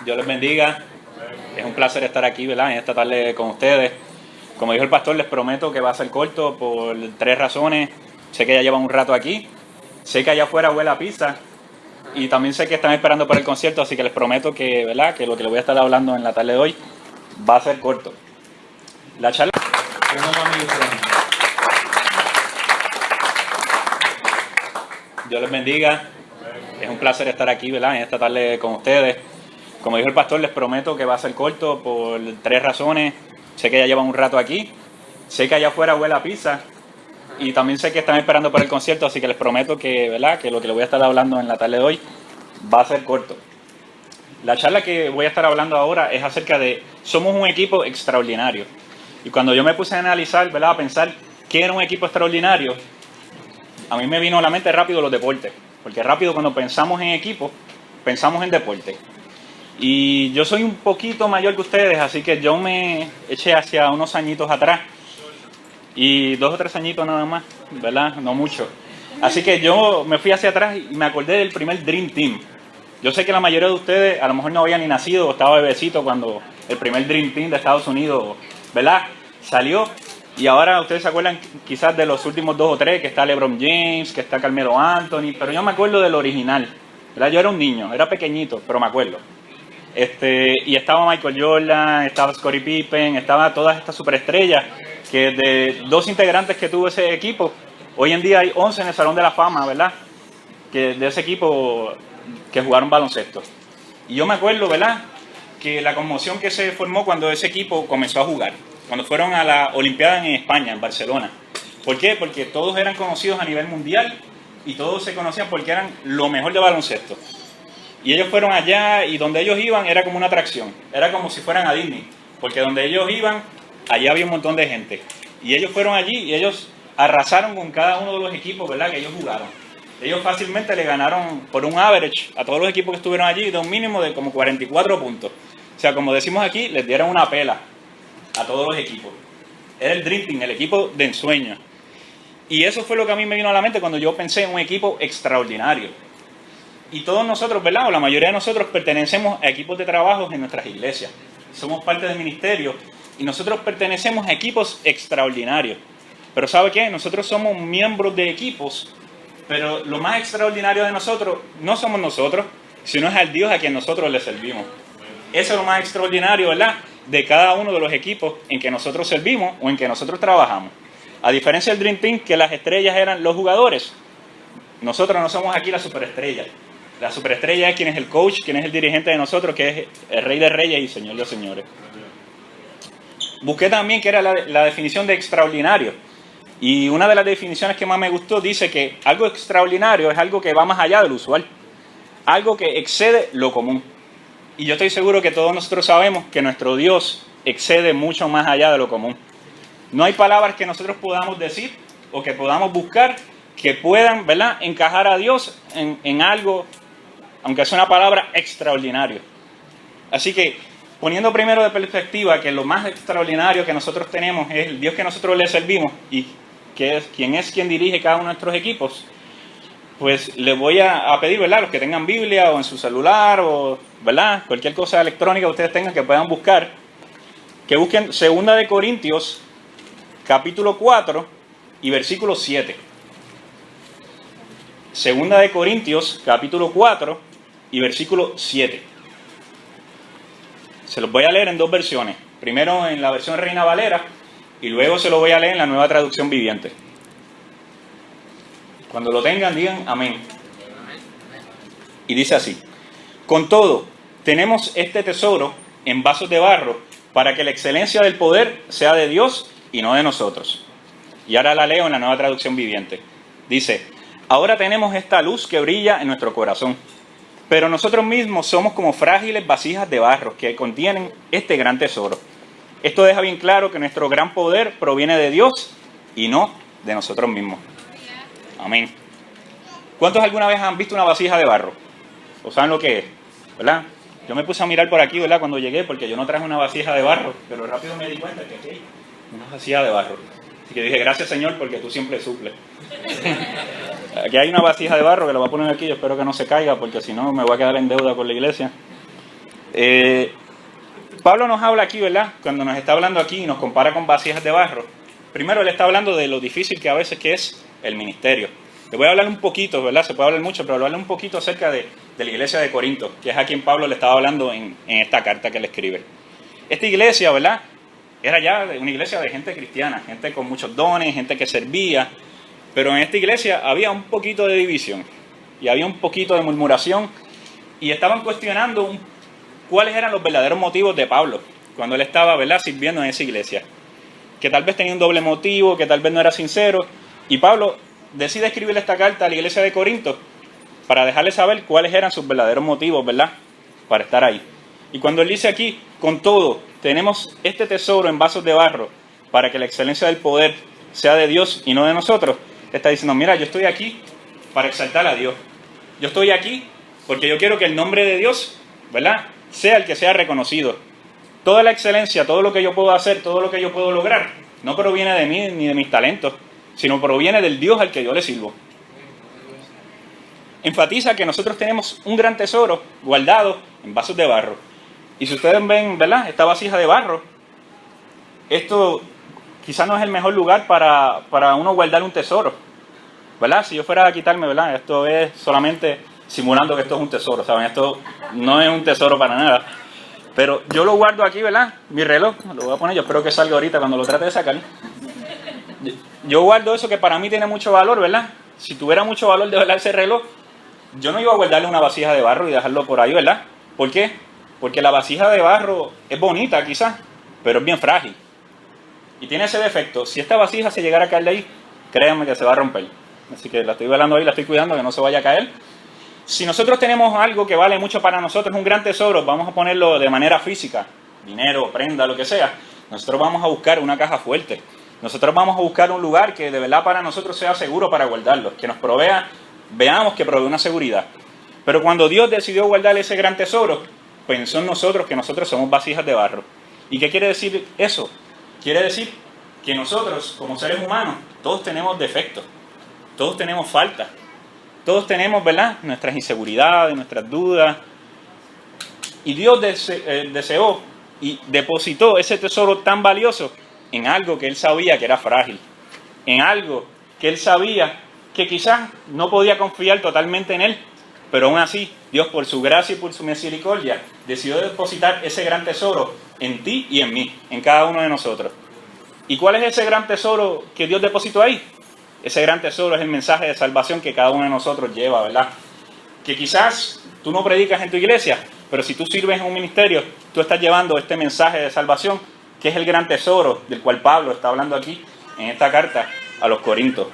Dios les bendiga. Es un placer estar aquí, ¿verdad?, en esta tarde con ustedes. Como dijo el pastor, les prometo que va a ser corto por 3 razones. Sé que ya llevan un rato aquí. Sé que allá afuera huele a pizza. Y también sé que están esperando por el concierto, así que les prometo que, ¿verdad?, que lo que les voy a estar hablando en la tarde de hoy va a ser corto. La charla... Dios les bendiga. Es un placer estar aquí, ¿verdad?, en esta tarde con ustedes. Como dijo el pastor, les prometo que va a ser corto por 3 razones. Sé que ya llevan un rato aquí. Sé que allá afuera huele a pizza. Y también sé que están esperando por el concierto, así que les prometo que, ¿verdad?, que lo que les voy a estar hablando en la tarde de hoy va a ser corto. La charla que voy a estar hablando ahora es acerca de somos un equipo extraordinario. Y cuando yo me puse a analizar, ¿verdad?, a pensar qué era un equipo extraordinario, a mí me vino a la mente rápido los deportes. Porque rápido cuando pensamos en equipo, pensamos en deporte. Y yo soy un poquito mayor que ustedes, así que yo me eché hacia unos añitos atrás. Y 2 o 3 añitos nada más, ¿verdad? No mucho. Así que yo me fui hacia atrás y me acordé del primer Dream Team. Yo sé que la mayoría de ustedes a lo mejor no habían ni nacido o estaba bebecito cuando el primer Dream Team de Estados Unidos, ¿verdad?, salió. Y ahora ustedes se acuerdan quizás de los últimos 2 o 3, que está LeBron James, que está Carmelo Anthony, pero yo me acuerdo del original, ¿verdad? Yo era un niño, era pequeñito, pero me acuerdo. Y estaba Michael Jordan, estaba Scottie Pippen, estaba todas estas superestrellas, que de 2 integrantes que tuvo ese equipo, hoy en día hay 11 en el Salón de la Fama, ¿verdad?, que de ese equipo que jugaron baloncesto. Y yo me acuerdo, ¿verdad?, que la conmoción que se formó cuando ese equipo comenzó a jugar, cuando fueron a la Olimpiada en España, en Barcelona. ¿Por qué? Porque todos eran conocidos a nivel mundial y todos se conocían porque eran lo mejor de baloncesto. Y ellos fueron allá y donde ellos iban era como una atracción, era como si fueran a Disney, porque donde ellos iban, allá había un montón de gente. Y ellos fueron allí y ellos arrasaron con cada uno de los equipos, ¿verdad?, que ellos jugaron. Ellos fácilmente le ganaron por un average a todos los equipos que estuvieron allí de un mínimo de como 44 puntos. O sea, como decimos aquí, les dieron una pela a todos los equipos. Era el Dream Team, el equipo de ensueño. Y eso fue lo que a mí me vino a la mente cuando yo pensé en un equipo extraordinario. Y todos nosotros, ¿verdad?, o la mayoría de nosotros pertenecemos a equipos de trabajo en nuestras iglesias. Somos parte del ministerio y nosotros pertenecemos a equipos extraordinarios. Pero ¿sabe qué? Nosotros somos miembros de equipos, pero lo más extraordinario de nosotros no somos nosotros, sino es al Dios a quien nosotros le servimos. Eso es lo más extraordinario, ¿verdad?, de cada uno de los equipos en que nosotros servimos o en que nosotros trabajamos. A diferencia del Dream Team, que las estrellas eran los jugadores, nosotros no somos aquí las superestrellas. La superestrella es quien es el coach, quien es el dirigente de nosotros, que es el Rey de Reyes y Señor de Señores. Busqué también que era la definición de extraordinario. Y una de las definiciones que más me gustó dice que algo extraordinario es algo que va más allá del usual. Algo que excede lo común. Y yo estoy seguro que todos nosotros sabemos que nuestro Dios excede mucho más allá de lo común. No hay palabras que nosotros podamos decir o que podamos buscar que puedan, ¿verdad?, encajar a Dios en algo, aunque sea una palabra, extraordinario. Así que, poniendo primero de perspectiva que lo más extraordinario que nosotros tenemos es el Dios que nosotros le servimos y que es quien dirige cada uno de nuestros equipos, pues les voy a pedir, ¿verdad?, los que tengan Biblia o en su celular o, ¿verdad?, cualquier cosa electrónica que ustedes tengan que puedan buscar, que busquen 2 de Corintios, capítulo 4 y versículo 7. 2 de Corintios, capítulo 4 y versículo 7. Se los voy a leer en 2 versiones. Primero en la versión Reina Valera y luego se lo voy a leer en la Nueva Traducción Viviente. Cuando lo tengan, digan amén. Y dice así: con todo, tenemos este tesoro en vasos de barro para que la excelencia del poder sea de Dios y no de nosotros. Y ahora la leo en la Nueva Traducción Viviente. Dice: ahora tenemos esta luz que brilla en nuestro corazón, pero nosotros mismos somos como frágiles vasijas de barro que contienen este gran tesoro. Esto deja bien claro que nuestro gran poder proviene de Dios y no de nosotros mismos. Amén. ¿Cuántos alguna vez han visto una vasija de barro? ¿O saben lo que es? ¿Verdad? Yo me puse a mirar por aquí, ¿verdad?, cuando llegué, porque yo no traje una vasija de barro, pero rápido me di cuenta que aquí hay una vasija de barro. Así que dije, gracias Señor, porque tú siempre suples. Aquí hay una vasija de barro que lo voy a poner aquí, yo espero que no se caiga porque si no me voy a quedar en deuda con la iglesia. Pablo nos habla aquí, ¿verdad? Cuando nos está hablando aquí y nos compara con vasijas de barro. Primero él está hablando de lo difícil que a veces que es el ministerio. Le voy a hablar un poquito, ¿verdad? Se puede hablar mucho, pero voy a hablar un poquito acerca de la iglesia de Corinto, que es a quien Pablo le estaba hablando en esta carta que le escribe. Esta iglesia, ¿verdad? Era ya una iglesia de gente cristiana, gente con muchos dones, gente que servía, pero en esta iglesia había un poquito de división y había un poquito de murmuración y estaban cuestionando cuáles eran los verdaderos motivos de Pablo cuando él estaba, ¿verdad?, sirviendo en esa iglesia. Que tal vez tenía un doble motivo, que tal vez no era sincero, y Pablo decide escribirle esta carta a la iglesia de Corinto para dejarle saber cuáles eran sus verdaderos motivos, ¿verdad?, para estar ahí. Y cuando él dice aquí, con todo, tenemos este tesoro en vasos de barro para que la excelencia del poder sea de Dios y no de nosotros, está diciendo, mira, yo estoy aquí para exaltar a Dios. Yo estoy aquí porque yo quiero que el nombre de Dios, ¿verdad?, sea el que sea reconocido. Toda la excelencia, todo lo que yo puedo hacer, todo lo que yo puedo lograr, no proviene de mí ni de mis talentos, sino proviene del Dios al que yo le sirvo. Enfatiza que nosotros tenemos un gran tesoro guardado en vasos de barro. Y si ustedes ven, ¿verdad?, esta vasija de barro, esto quizás no es el mejor lugar para uno guardar un tesoro, ¿verdad? Si yo fuera a quitarme, ¿verdad?, esto es solamente simulando que esto es un tesoro, ¿saben? Esto no es un tesoro para nada. Pero yo lo guardo aquí, ¿verdad? Mi reloj, lo voy a poner, yo espero que salga ahorita cuando lo trate de sacar. Yo guardo eso que para mí tiene mucho valor, ¿verdad? Si tuviera mucho valor de verdad ese reloj, yo no iba a guardarle una vasija de barro y dejarlo por ahí, ¿verdad? ¿Por qué? Porque la vasija de barro es bonita quizás, pero es bien frágil. Y tiene ese defecto. Si esta vasija se llegara a caer de ahí, créanme que se va a romper. Así que la estoy velando ahí, la estoy cuidando que no se vaya a caer. Si nosotros tenemos algo que vale mucho para nosotros, un gran tesoro, vamos a ponerlo de manera física, dinero, prenda, lo que sea, nosotros vamos a buscar una caja fuerte. Nosotros vamos a buscar un lugar que de verdad para nosotros sea seguro para guardarlo, que nos provea, veamos que provee una seguridad. Pero cuando Dios decidió guardar ese gran tesoro, pensó en nosotros que nosotros somos vasijas de barro. ¿Y qué quiere decir eso? Quiere decir que nosotros, como seres humanos, todos tenemos defectos, todos tenemos faltas. Todos tenemos, ¿verdad?, nuestras inseguridades, nuestras dudas. Y Dios deseó y depositó ese tesoro tan valioso en algo que Él sabía que era frágil. En algo que Él sabía que quizás no podía confiar totalmente en Él. Pero aún así, Dios por su gracia y por su misericordia decidió depositar ese gran tesoro en ti y en mí, en cada uno de nosotros. ¿Y cuál es ese gran tesoro que Dios depositó ahí? Ese gran tesoro es el mensaje de salvación que cada uno de nosotros lleva, ¿verdad? Que quizás tú no predicas en tu iglesia, pero si tú sirves en un ministerio, tú estás llevando este mensaje de salvación, que es el gran tesoro del cual Pablo está hablando aquí en esta carta a los Corintios.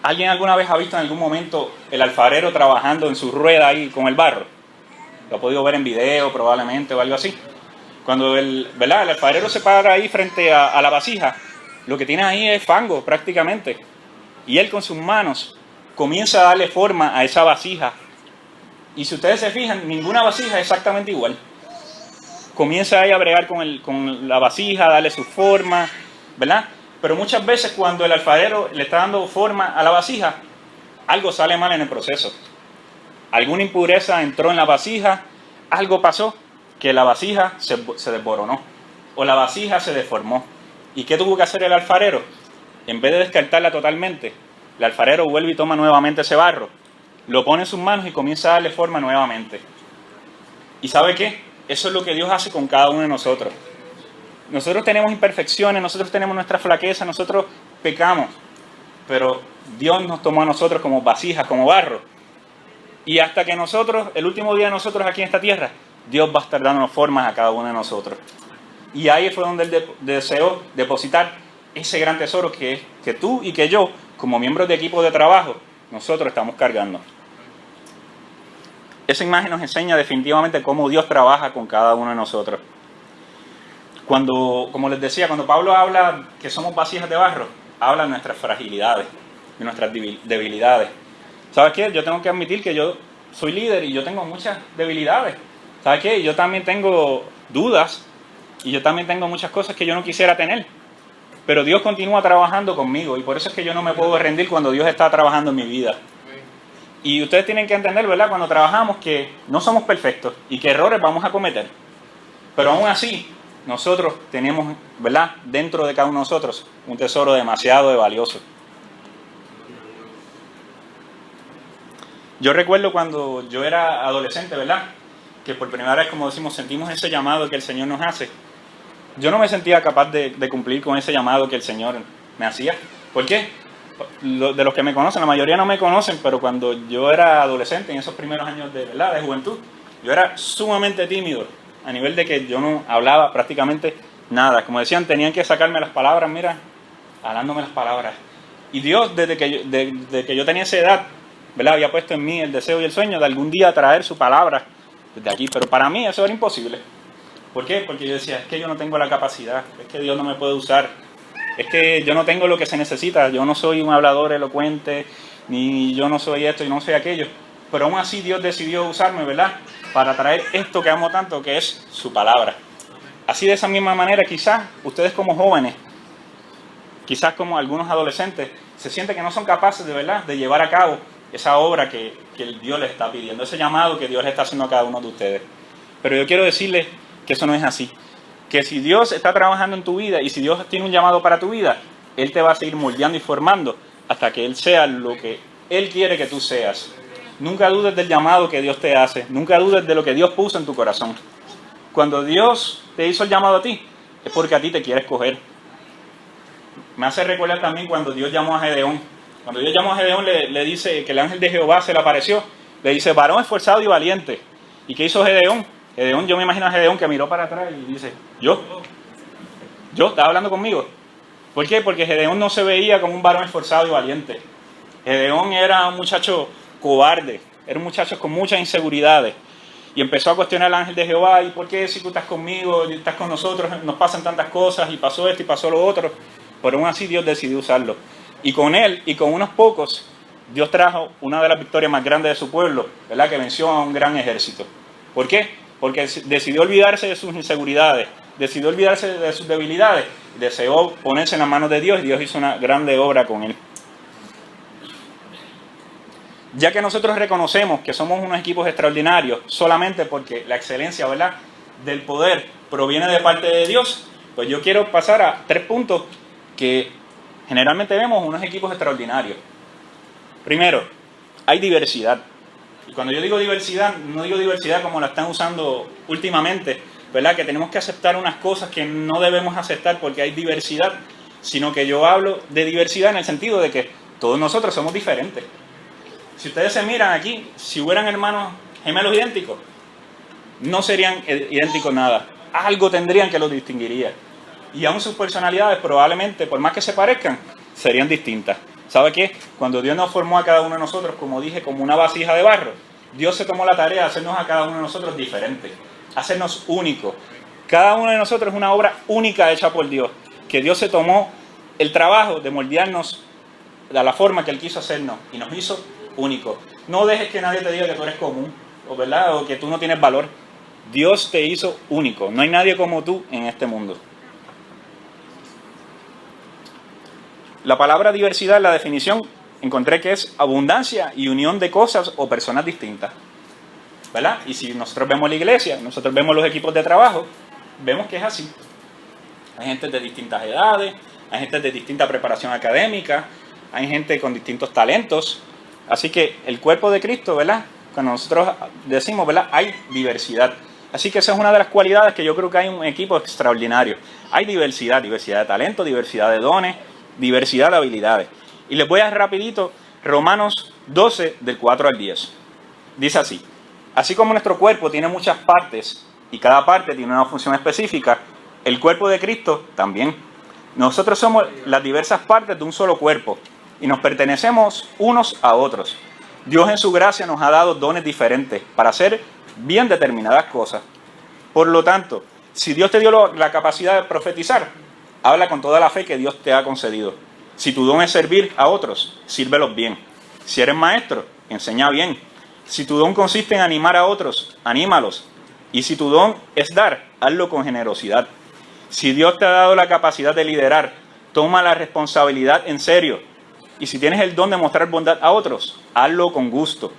¿Alguien alguna vez ha visto en algún momento el alfarero trabajando en su rueda ahí con el barro? Lo ha podido ver en video probablemente o algo así. Cuando el alfarero se para ahí frente a la vasija, lo que tiene ahí es fango prácticamente. Y él con sus manos comienza a darle forma a esa vasija. Y si ustedes se fijan, ninguna vasija es exactamente igual. Comienza ahí a bregar con la vasija, a darle su forma, ¿verdad? Pero muchas veces cuando el alfarero le está dando forma a la vasija, algo sale mal en el proceso. Alguna impureza entró en la vasija, algo pasó que la vasija se desboronó o la vasija se deformó. ¿Y qué tuvo que hacer el alfarero? En vez de descartarla totalmente, el alfarero vuelve y toma nuevamente ese barro, lo pone en sus manos y comienza a darle forma nuevamente. ¿Y sabe qué? Eso es lo que Dios hace con cada uno de nosotros. Nosotros tenemos imperfecciones, nosotros tenemos nuestra flaqueza, nosotros pecamos, pero Dios nos tomó a nosotros como vasijas, como barro. Y hasta que nosotros, el último día de nosotros aquí en esta tierra, Dios va a estar dándonos formas a cada uno de nosotros. Y ahí fue donde Él deseó depositar ese gran tesoro que tú y que yo, como miembros de equipo de trabajo, nosotros estamos cargando. Esa imagen nos enseña definitivamente cómo Dios trabaja con cada uno de nosotros. Como les decía, cuando Pablo habla que somos vasijas de barro, habla de nuestras fragilidades, de nuestras debilidades. ¿Sabes qué? Yo tengo que admitir que yo soy líder y yo tengo muchas debilidades. ¿Sabes qué? Yo también tengo dudas y yo también tengo muchas cosas que yo no quisiera tener. Pero Dios continúa trabajando conmigo y por eso es que yo no me puedo rendir cuando Dios está trabajando en mi vida. Y ustedes tienen que entender, ¿verdad? Cuando trabajamos que no somos perfectos y que errores vamos a cometer. Pero aún así, nosotros tenemos, ¿verdad? Dentro de cada uno de nosotros un tesoro demasiado valioso. Yo recuerdo cuando yo era adolescente, ¿verdad? Que por primera vez, como decimos, sentimos ese llamado que el Señor nos hace. Yo no me sentía capaz de cumplir con ese llamado que el Señor me hacía. ¿Por qué? De los que me conocen, la mayoría no me conocen, pero cuando yo era adolescente, en esos primeros años de juventud, yo era sumamente tímido, a nivel de que yo no hablaba prácticamente nada. Como decían, tenían que sacarme las palabras, mira, hablándome las palabras. Y Dios, desde que yo tenía esa edad, ¿verdad? Había puesto en mí el deseo y el sueño de algún día traer su palabra desde aquí, pero para mí eso era imposible. ¿Por qué? Porque yo decía, es que yo no tengo la capacidad, es que Dios no me puede usar, es que yo no tengo lo que se necesita, yo no soy un hablador elocuente, ni yo no soy esto y no soy aquello. Pero aún así Dios decidió usarme, ¿verdad? Para traer esto que amo tanto, que es su palabra. Así de esa misma manera, quizás ustedes como jóvenes, quizás como algunos adolescentes, se sienten que no son capaces de, ¿verdad?, de llevar a cabo esa obra que Dios les está pidiendo, ese llamado que Dios le está haciendo a cada uno de ustedes. Pero yo quiero decirles que eso no es así. Que si Dios está trabajando en tu vida y si Dios tiene un llamado para tu vida, Él te va a seguir moldeando y formando hasta que Él sea lo que Él quiere que tú seas. Nunca dudes del llamado que Dios te hace. Nunca dudes de lo que Dios puso en tu corazón. Cuando Dios te hizo el llamado a ti, es porque a ti te quiere escoger. Me hace recordar también cuando Dios llamó a Gedeón. Cuando Dios llamó a Gedeón, le dice que el ángel de Jehová se le apareció. Le dice, varón esforzado y valiente. ¿Y qué hizo Gedeón? Gedeón, yo me imagino a Gedeón que miró para atrás y dice, ¿yo? ¿Estaba hablando conmigo? ¿Por qué? Porque Gedeón no se veía como un varón esforzado y valiente. Gedeón era un muchacho cobarde, era un muchacho con muchas inseguridades. Y empezó a cuestionar al ángel de Jehová, ¿y por qué si tú estás conmigo, y estás con nosotros, nos pasan tantas cosas, y pasó esto y pasó lo otro? Pero aún así Dios decidió usarlo. Y con él, y con unos pocos, Dios trajo una de las victorias más grandes de su pueblo, ¿verdad? Que venció a un gran ejército. ¿Por qué? Porque decidió olvidarse de sus inseguridades, decidió olvidarse de sus debilidades, deseó ponerse en las manos de Dios y Dios hizo una grande obra con él. Ya que nosotros reconocemos que somos unos equipos extraordinarios solamente porque la excelencia, ¿verdad?, del poder proviene de parte de Dios, pues yo quiero pasar a 3 puntos que generalmente vemos unos equipos extraordinarios. Primero, hay diversidad. Y cuando yo digo diversidad, no digo diversidad como la están usando últimamente, ¿verdad? Que tenemos que aceptar unas cosas que no debemos aceptar porque hay diversidad, sino que yo hablo de diversidad en el sentido de que todos nosotros somos diferentes. Si ustedes se miran aquí, si hubieran hermanos gemelos idénticos, no serían idénticos nada. Algo tendrían que los distinguiría. Y aún sus personalidades probablemente, por más que se parezcan, serían distintas. ¿Sabe qué? Cuando Dios nos formó a cada uno de nosotros, como dije, como una vasija de barro, Dios se tomó la tarea de hacernos a cada uno de nosotros diferentes, hacernos únicos. Cada uno de nosotros es una obra única hecha por Dios, que Dios se tomó el trabajo de moldearnos de la forma que Él quiso hacernos y nos hizo únicos. No dejes que nadie te diga que tú eres común, ¿verdad? O que tú no tienes valor. Dios te hizo único. No hay nadie como tú en este mundo. La palabra diversidad, la definición, encontré que es abundancia y unión de cosas o personas distintas, ¿verdad? Y si nosotros vemos la iglesia, nosotros vemos los equipos de trabajo, vemos que es así. Hay gente de distintas edades, hay gente de distinta preparación académica, hay gente con distintos talentos. Así que el cuerpo de Cristo, ¿verdad? Cuando nosotros decimos, ¿verdad?, hay diversidad. Así que esa es una de las cualidades que yo creo que hay un equipo extraordinario. Hay diversidad, diversidad de talento, diversidad de dones, diversidad de habilidades. Y les voy a rapidito Romanos 12, del 4 al 10. Dice así: así como nuestro cuerpo tiene muchas partes y cada parte tiene una función específica, el cuerpo de Cristo también. Nosotros somos las diversas partes de un solo cuerpo y nos pertenecemos unos a otros. Dios en su gracia nos ha dado dones diferentes para hacer bien determinadas cosas. Por lo tanto, si Dios te dio la capacidad de profetizar, habla con toda la fe que Dios te ha concedido. Si tu don es servir a otros, sírvelos bien. Si eres maestro, enseña bien. Si tu don consiste en animar a otros, anímalos. Y si tu don es dar, hazlo con generosidad. Si Dios te ha dado la capacidad de liderar, toma la responsabilidad en serio. Y si tienes el don de mostrar bondad a otros, hazlo con gusto.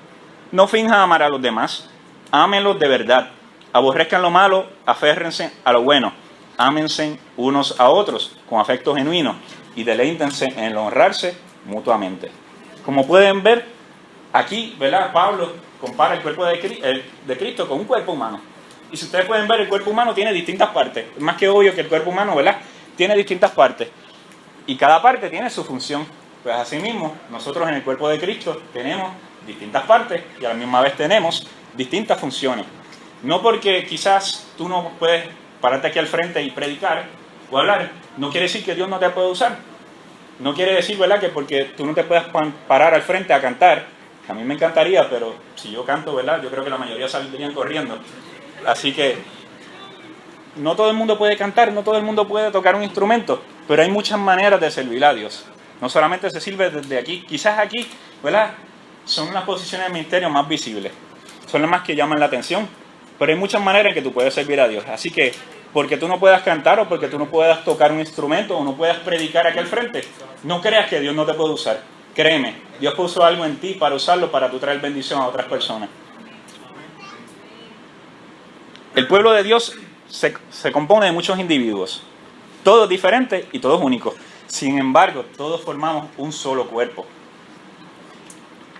No finjas amar a los demás, ámenlos de verdad. Aborrezcan lo malo, aférrense a lo bueno. Ámense unos a otros con afecto genuino y deleítense en el honrarse mutuamente. Como pueden ver, aquí, ¿verdad? Pablo compara el cuerpo de Cristo con un cuerpo humano. Y si ustedes pueden ver, el cuerpo humano tiene distintas partes. Es más que obvio que el cuerpo humano, ¿verdad?, tiene distintas partes. Y cada parte tiene su función. Pues asimismo, nosotros en el cuerpo de Cristo tenemos distintas partes y a la misma vez tenemos distintas funciones. No porque quizás tú no puedes pararte aquí al frente y predicar o hablar, no quiere decir que Dios no te puede usar. No quiere decir, ¿verdad?, que porque tú no te puedas parar al frente a cantar. A mí me encantaría, pero si yo canto, ¿verdad?, yo creo que la mayoría saldrían corriendo. Así que no todo el mundo puede cantar, no todo el mundo puede tocar un instrumento, pero hay muchas maneras de servir a Dios. No solamente se sirve desde aquí, quizás aquí, ¿verdad?, son las posiciones del ministerio más visibles, son las más que llaman la atención, pero hay muchas maneras en que tú puedes servir a Dios. Así que, porque tú no puedas cantar o porque tú no puedas tocar un instrumento o no puedas predicar aquí al frente, no creas que Dios no te puede usar. Créeme, Dios puso algo en ti para usarlo, para tú traer bendición a otras personas. El pueblo de Dios se compone de muchos individuos, todos diferentes y todos únicos. Sin embargo, todos formamos un solo cuerpo.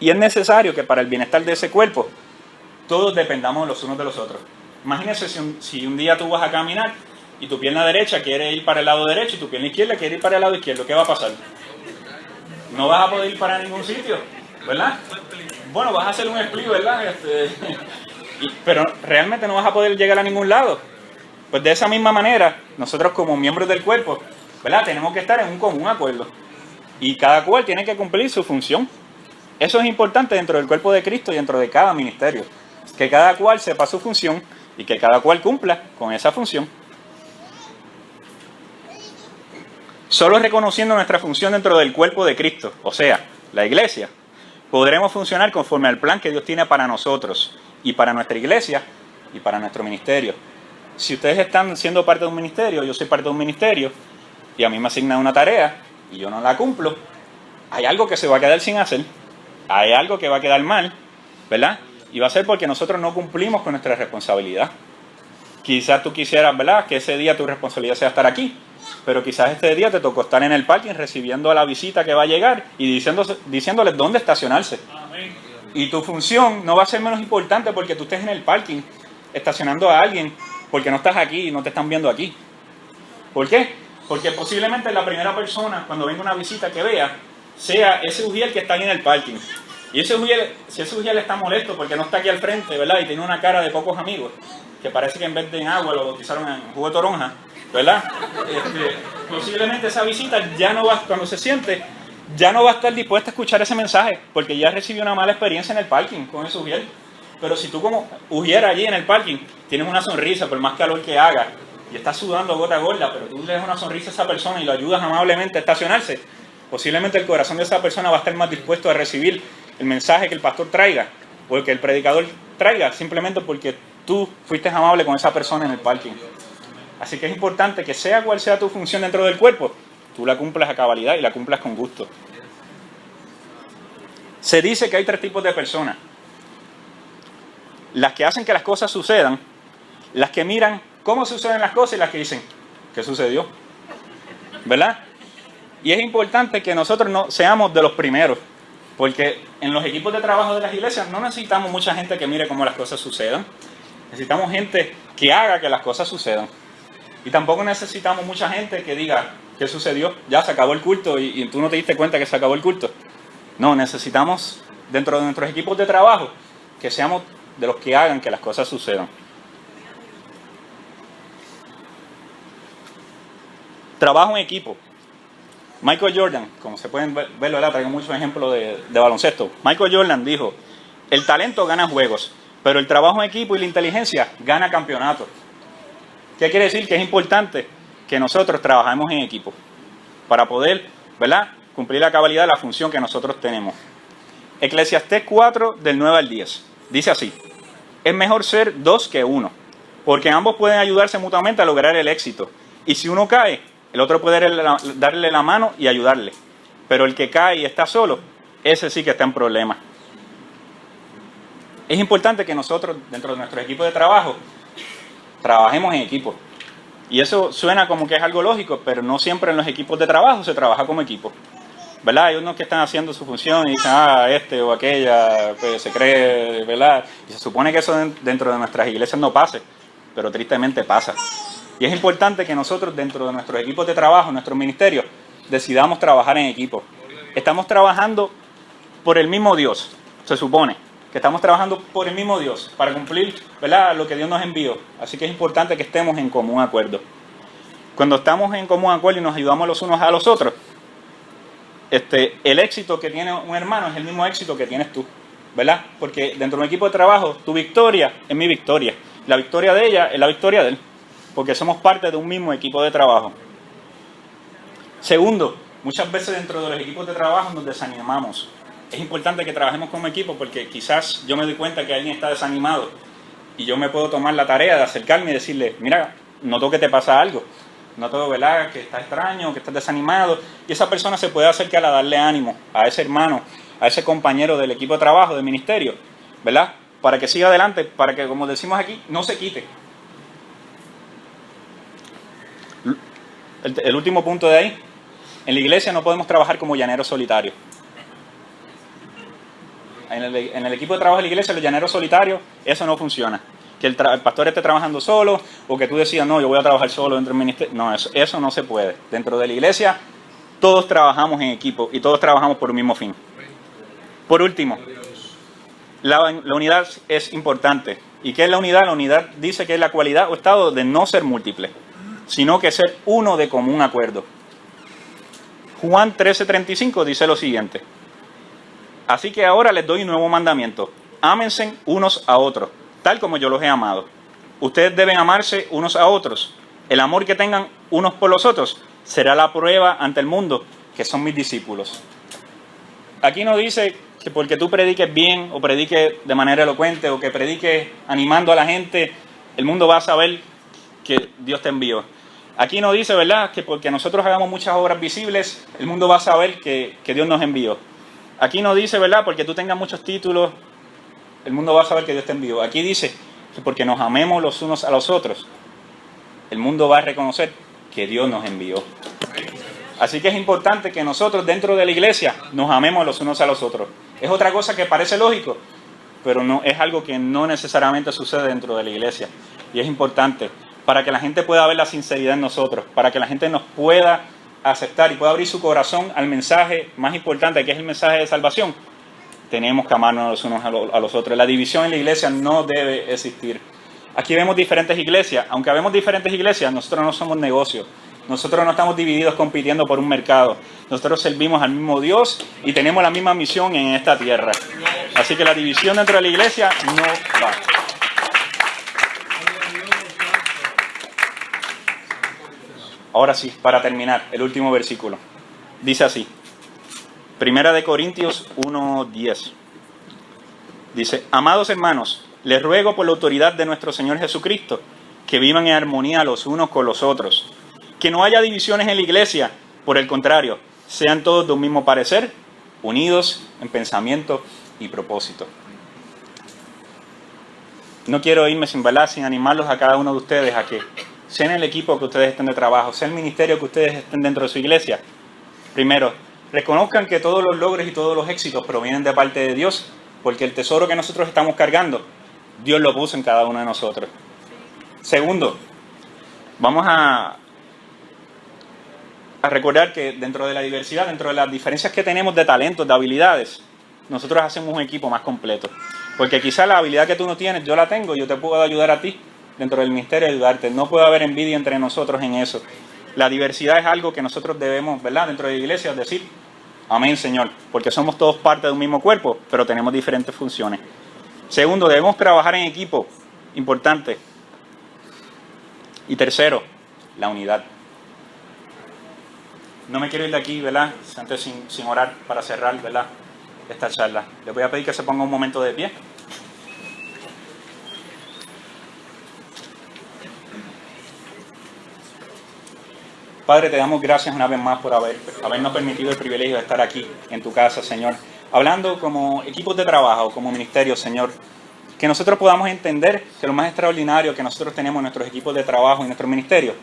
Y es necesario que para el bienestar de ese cuerpo, todos dependamos los unos de los otros. Imagínense si un día tú vas a caminar y tu pierna derecha quiere ir para el lado derecho y tu pierna izquierda quiere ir para el lado izquierdo. ¿Qué va a pasar? No vas a poder ir para ningún sitio, ¿verdad? Bueno, vas a hacer un split, ¿verdad? Pero realmente no vas a poder llegar a ningún lado. Pues de esa misma manera, nosotros como miembros del cuerpo, ¿verdad?, tenemos que estar en un común acuerdo. Y cada cual tiene que cumplir su función. Eso es importante dentro del cuerpo de Cristo y dentro de cada ministerio. Que cada cual sepa su función y que cada cual cumpla con esa función. Solo reconociendo nuestra función dentro del cuerpo de Cristo, o sea, la iglesia, podremos funcionar conforme al plan que Dios tiene para nosotros y para nuestra iglesia y para nuestro ministerio. Si ustedes están siendo parte de un ministerio, yo soy parte de un ministerio y a mí me asignan una tarea y yo no la cumplo, hay algo que se va a quedar sin hacer, hay algo que va a quedar mal, ¿verdad? Y va a ser porque nosotros no cumplimos con nuestra responsabilidad. Quizás tú quisieras, ¿verdad?, que ese día tu responsabilidad sea estar aquí, pero quizás este día te tocó estar en el parking recibiendo a la visita que va a llegar y diciéndoles dónde estacionarse. Amén. Y tu función no va a ser menos importante porque tú estés en el parking estacionando a alguien porque no estás aquí y no te están viendo aquí. ¿Por qué? Porque posiblemente la primera persona, cuando venga una visita que vea, sea ese ujiel que está ahí en el parking. Y ese ujiel, si ese ujiel está molesto porque no está aquí al frente, ¿verdad?, y tiene una cara de pocos amigos, que parece que en vez de en agua lo bautizaron en jugo de toronja, ¿verdad? Posiblemente esa visita ya no va, cuando se siente, ya no va a estar dispuesta a escuchar ese mensaje, porque ya recibió una mala experiencia en el parking con ese ujiel. Pero si tú como ujier allí en el parking, tienes una sonrisa por más calor que haga, y estás sudando gota gorda, pero tú le das una sonrisa a esa persona y lo ayudas amablemente a estacionarse, posiblemente el corazón de esa persona va a estar más dispuesto a recibir el mensaje que el pastor traiga, o el que el predicador traiga, simplemente porque tú fuiste amable con esa persona en el parking. Así que es importante que sea cual sea tu función dentro del cuerpo, tú la cumplas a cabalidad y la cumplas con gusto. Se dice que hay 3 tipos de personas. Las que hacen que las cosas sucedan, las que miran cómo suceden las cosas y las que dicen, ¿qué sucedió? ¿Verdad? Y es importante que nosotros no seamos de los primeros, porque en los equipos de trabajo de las iglesias no necesitamos mucha gente que mire cómo las cosas sucedan. Necesitamos gente que haga que las cosas sucedan. Y tampoco necesitamos mucha gente que diga, ¿qué sucedió? Ya se acabó el culto y tú no te diste cuenta que se acabó el culto. No, necesitamos dentro de nuestros equipos de trabajo que seamos de los que hagan que las cosas sucedan. Trabajo en equipo. Michael Jordan, como se pueden ver, ¿verdad?, traigo muchos ejemplos de baloncesto. Michael Jordan dijo, el talento gana juegos, pero el trabajo en equipo y la inteligencia gana campeonatos. ¿Qué quiere decir? Que es importante que nosotros trabajemos en equipo para poder, ¿verdad?, cumplir la cabalidad de la función que nosotros tenemos. Eclesiastés 4, del 9 al 10. Dice así, es mejor ser 2 que 1, porque ambos pueden ayudarse mutuamente a lograr el éxito. Y si uno cae, El otro puede darle la mano y ayudarle. Pero el que cae y está solo, ese sí que está en problemas. Es importante que nosotros, dentro de nuestro equipo de trabajo, trabajemos en equipo. Y eso suena como que es algo lógico, pero no siempre en los equipos de trabajo se trabaja como equipo. ¿Verdad? Hay unos que están haciendo su función y dicen, este o aquella, pues, se cree, ¿verdad? Y se supone que eso dentro de nuestras iglesias no pase, pero tristemente pasa. Y es importante que nosotros, dentro de nuestros equipos de trabajo, nuestros ministerios, decidamos trabajar en equipo. Estamos trabajando por el mismo Dios, se supone, que estamos trabajando por el mismo Dios, para cumplir, ¿verdad?, lo que Dios nos envió. Así que es importante que estemos en común acuerdo. Cuando estamos en común acuerdo y nos ayudamos los unos a los otros, el éxito que tiene un hermano es el mismo éxito que tienes tú, ¿verdad? Porque dentro de un equipo de trabajo, tu victoria es mi victoria. La victoria de ella es la victoria de él, porque somos parte de un mismo equipo de trabajo. Segundo, muchas veces dentro de los equipos de trabajo nos desanimamos. Es importante que trabajemos como equipo porque quizás yo me doy cuenta que alguien está desanimado y yo me puedo tomar la tarea de acercarme y decirle, mira, noto que te pasa algo. Noto, ¿verdad?, que estás extraño, que estás desanimado. Y esa persona se puede acercar a darle ánimo a ese hermano, a ese compañero del equipo de trabajo, del ministerio, ¿verdad? Para que siga adelante, para que, como decimos aquí, no se quite. El último punto de ahí, en la iglesia no podemos trabajar como llaneros solitarios. En el equipo de trabajo de la iglesia, los llaneros solitarios, eso no funciona. Que el pastor esté trabajando solo o que tú decidas, no, yo voy a trabajar solo dentro del ministerio. No, eso no se puede. Dentro de la iglesia, todos trabajamos en equipo y todos trabajamos por un mismo fin. Por último, la unidad es importante. ¿Y qué es la unidad? La unidad dice que es la cualidad o estado de no ser múltiple, sino que ser uno de común acuerdo. Juan 13:35 dice lo siguiente: así que ahora les doy un nuevo mandamiento: ámense unos a otros, tal como yo los he amado. Ustedes deben amarse unos a otros. El amor que tengan unos por los otros será la prueba ante el mundo que son mis discípulos. Aquí no dice que porque tú prediques bien o prediques de manera elocuente o que prediques animando a la gente, el mundo va a saber que Dios te envió. Aquí no dice, ¿verdad?, que porque nosotros hagamos muchas obras visibles, el mundo va a saber que Dios nos envió. Aquí no dice, ¿verdad?, porque tú tengas muchos títulos, el mundo va a saber que Dios te envió. Aquí dice que porque nos amemos los unos a los otros, el mundo va a reconocer que Dios nos envió. Así que es importante que nosotros dentro de la iglesia nos amemos los unos a los otros. Es otra cosa que parece lógico, pero no es algo que no necesariamente sucede dentro de la iglesia. Y es importante para que la gente pueda ver la sinceridad en nosotros, para que la gente nos pueda aceptar y pueda abrir su corazón al mensaje más importante, que es el mensaje de salvación. Tenemos que amarnos los unos a los otros. La división en la iglesia no debe existir. Aquí vemos diferentes iglesias. Aunque vemos diferentes iglesias, nosotros no somos negocios. Nosotros no estamos divididos compitiendo por un mercado. Nosotros servimos al mismo Dios y tenemos la misma misión en esta tierra. Así que la división dentro de la iglesia no va. Ahora sí, para terminar, el último versículo. Dice así. Primera de Corintios 1:10. Dice: amados hermanos, les ruego por la autoridad de nuestro Señor Jesucristo, que vivan en armonía los unos con los otros. Que no haya divisiones en la iglesia, por el contrario, sean todos de un mismo parecer, unidos en pensamiento y propósito. No quiero irme sin animarlos a cada uno de ustedes a que sean el equipo que ustedes estén de trabajo, sea el ministerio que ustedes estén dentro de su iglesia. Primero, reconozcan que todos los logros y todos los éxitos provienen de parte de Dios, porque el tesoro que nosotros estamos cargando, Dios lo puso en cada uno de nosotros. Segundo, vamos a recordar que dentro de la diversidad, dentro de las diferencias que tenemos de talentos, de habilidades, nosotros hacemos un equipo más completo. Porque quizá la habilidad que tú no tienes, yo la tengo, yo te puedo ayudar a ti dentro del ministerio, ayudarte. No puede haber envidia entre nosotros en eso. La diversidad es algo que nosotros debemos, ¿verdad?, dentro de la iglesia, decir, amén, Señor, porque somos todos parte de un mismo cuerpo, pero tenemos diferentes funciones. Segundo, debemos trabajar en equipo, importante. Y tercero, la unidad. No me quiero ir de aquí, ¿verdad?, antes sin orar para cerrar, ¿verdad?, esta charla. Les voy a pedir que se ponga un momento de pie. Padre, te damos gracias una vez más por habernos permitido el privilegio de estar aquí en tu casa, Señor, hablando como equipos de trabajo, como ministerio, Señor. Que nosotros podamos entender que lo más extraordinario que nosotros tenemos en nuestros equipos de trabajo y nuestro ministerio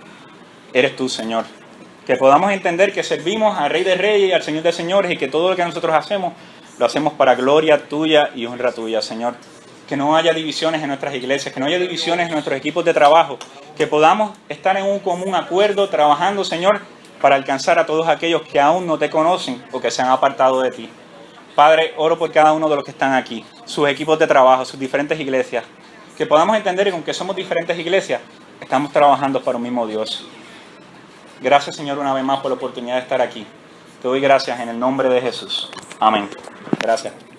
eres tú, Señor. Que podamos entender que servimos al Rey de Reyes y al Señor de Señores y que todo lo que nosotros hacemos, lo hacemos para gloria tuya y honra tuya, Señor. Que no haya divisiones en nuestras iglesias, que no haya divisiones en nuestros equipos de trabajo, que podamos estar en un común acuerdo, trabajando, Señor, para alcanzar a todos aquellos que aún no te conocen o que se han apartado de ti. Padre, oro por cada uno de los que están aquí, sus equipos de trabajo, sus diferentes iglesias, que podamos entender que aunque somos diferentes iglesias, estamos trabajando para un mismo Dios. Gracias, Señor, una vez más por la oportunidad de estar aquí. Te doy gracias en el nombre de Jesús. Amén. Gracias.